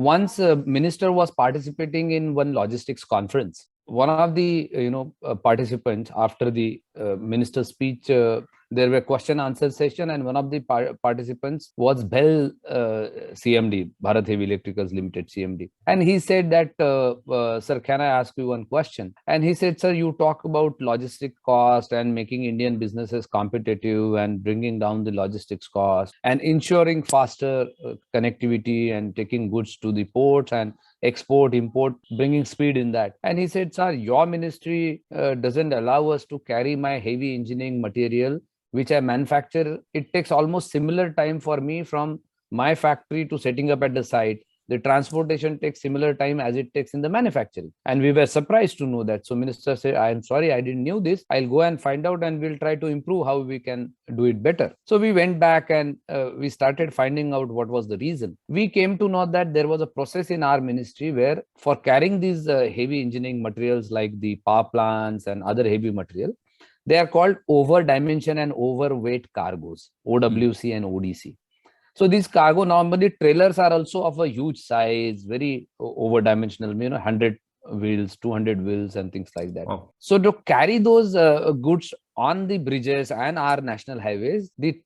once a minister was participating in one logistics conference. One of the participants, after the minister's speech, there were question answer session, and one of the participants was Bell CMD, Bharat Heavy Electricals Limited CMD, and he said that, sir, can I ask you one question? And he said, sir, you talk about logistic cost and making Indian businesses competitive and bringing down the logistics cost and ensuring faster connectivity and taking goods to the ports and export, import, bringing speed in that. And he said, sir, your ministry doesn't allow us to carry my heavy engineering material, which I manufacture. It takes almost similar time for me from my factory to setting up at the site. The transportation takes similar time as it takes in the manufacturing. And we were surprised to know that. So minister said, I am sorry, I didn't know this. I'll go and find out and we'll try to improve how we can do it better. So we went back and we started finding out what was the reason. We came to know that there was a process in our ministry where for carrying these heavy engineering materials like the power plants and other heavy material, they are called over dimension and overweight cargoes, OWC and ODC. So these cargo, normally trailers are also of a huge size, very over dimensional, 100 wheels, 200 wheels and things like that. Wow. So to carry those goods on the bridges and our national highways, the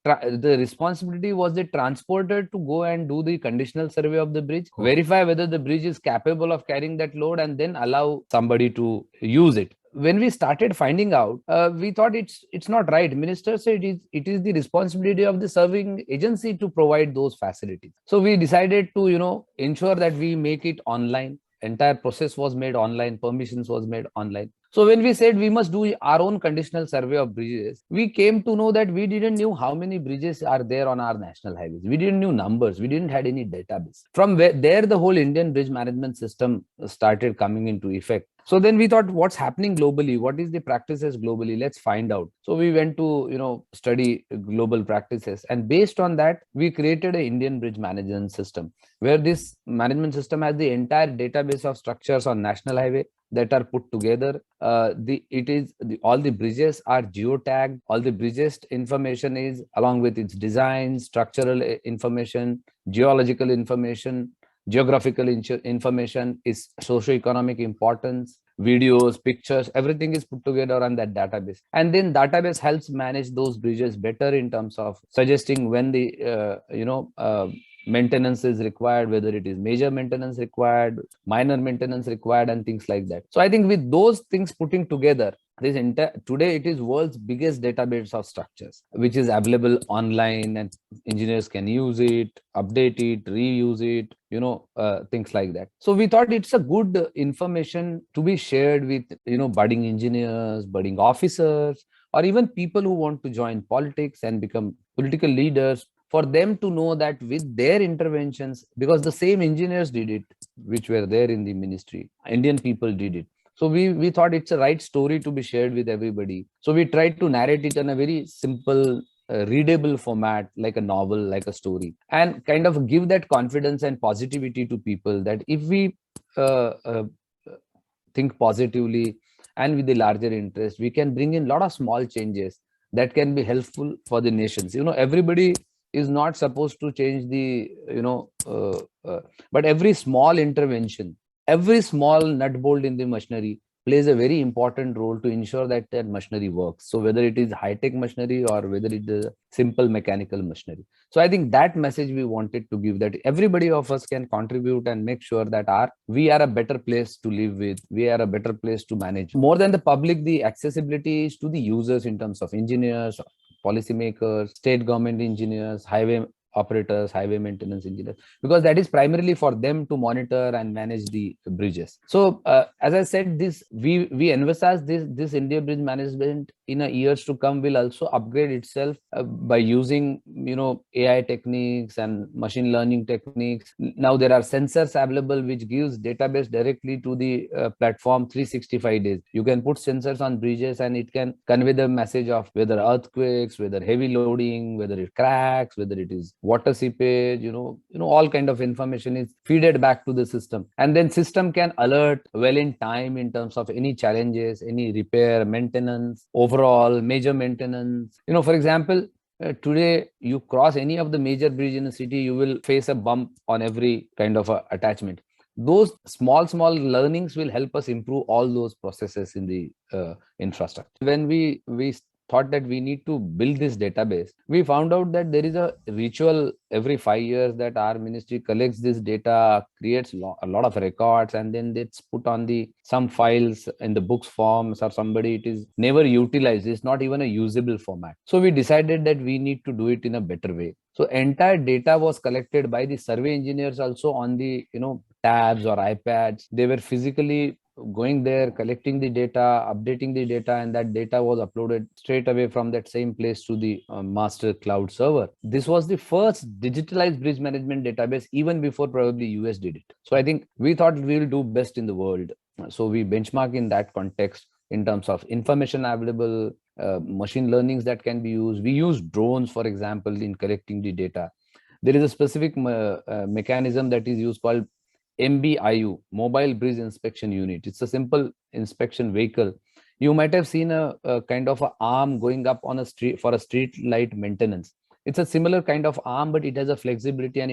responsibility was the transporter to go and do the conditional survey of the bridge, verify whether the bridge is capable of carrying that load, and then allow somebody to use it. When we started finding out, we thought it's not right. Minister said it is the responsibility of the serving agency to provide those facilities. So we decided to ensure that we make it online. Entire process was made online, permissions was made online. So when we said we must do our own conditional survey of bridges, we came to know that we didn't know how many bridges are there on our national highways. We didn't know numbers. We didn't had any database. From there, the whole Indian bridge management system started coming into effect. So then we thought, what's happening globally? What is the practices globally? Let's find out. So we went to study global practices, and based on that, we created an Indian bridge management system, where this management system has the entire database of structures on national highway that are put together. All the bridges are geotagged. All the bridges information is along with its design, structural information, geological information, geographical information, is socio-economic importance, videos, pictures, everything is put together on that database. And then database helps manage those bridges better in terms of suggesting when the maintenance is required, whether it is major maintenance required, minor maintenance required, and things like that. So I think with those things putting together, today it is world's biggest database of structures, which is available online, and engineers can use it, update it, reuse it, things like that. So we thought it's a good information to be shared with budding engineers, budding officers, or even people who want to join politics and become political leaders, for them to know that with their interventions, because the same engineers did it which were there in the ministry, Indian people did it. So we thought it's a right story to be shared with everybody. So we tried to narrate it in a very simple, readable format, like a novel, like a story, and kind of give that confidence and positivity to people that if we think positively and with the larger interest, we can bring in a lot of small changes that can be helpful for the nations. Everybody is not supposed to change the but every small intervention, every small nut bolt in the machinery plays a very important role to ensure that that machinery works. So whether it is high-tech machinery or whether it is simple mechanical machinery. So I think that message we wanted to give, that everybody of us can contribute and make sure that we are a better place to live with, we are a better place to manage. More than the public, the accessibility is to the users in terms of engineers, policymakers, state government engineers, highway operators, highway maintenance engineers, because that is primarily for them to monitor and manage the bridges. So as I said, we envisage this Indian bridge management in a years to come will also upgrade itself by using AI techniques and machine learning techniques. Now there are sensors available which gives database directly to the platform 365 days. You can put sensors on bridges and it can convey the message of whether earthquakes, whether heavy loading, whether it cracks, whether it is water seepage, all kind of information is feeded back to the system, and then system can alert well in time in terms of any challenges, any repair, maintenance, overall major maintenance. For example, Today, you cross any of the major bridge in a city, you will face a bump on every kind of a attachment. Those small learnings will help us improve all those processes in the infrastructure. When we thought that we need to build this database, we found out that there is a ritual every 5 years that our ministry collects this data, creates a lot of records, and then it's put on the some files in the books forms or somebody. It is never utilized. It's not even a usable format. So we decided that we need to do it in a better way. So entire data was collected by the survey engineers also on the tabs or iPads. They were physically going there, collecting the data, updating the data, and that data was uploaded straight away from that same place to the master cloud server. This was the first digitalized bridge management database, even before probably US did it. So I think we thought we will do best in the world. So we benchmark in that context in terms of information available, machine learnings that can be used. We use drones, for example, in collecting the data. There is a specific mechanism that is used called MBIU, Mobile Bridge Inspection Unit. It's a simple inspection vehicle. You might have seen a kind of a arm going up on a street for a street light maintenance. It's a similar kind of arm, but it has a flexibility and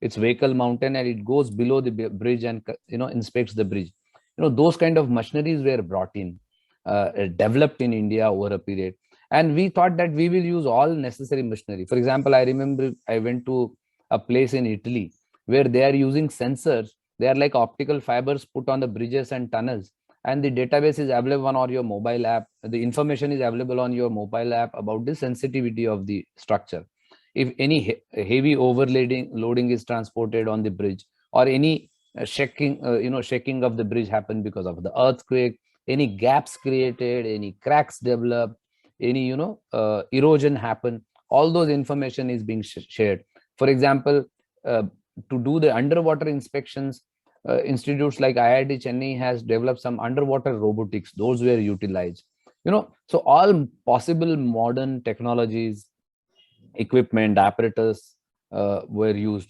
it's vehicle mounted and it goes below the bridge and inspects the bridge. Those kind of machineries were brought in, developed in India over a period. And we thought that we will use all necessary machinery. For example, I remember I went to a place in Italy where they are using sensors. They are like optical fibers put on the bridges and tunnels. And the database is available on your mobile app. The information is available on your mobile app about the sensitivity of the structure. If any heavy loading is transported on the bridge, or any shaking of the bridge happened because of the earthquake, any gaps created, any cracks developed, any erosion happen, all those information is being shared. For example, to do the underwater inspections, institutes like IIT Chennai has developed some underwater robotics. Those were utilized. So all possible modern technologies, equipment, apparatus were used.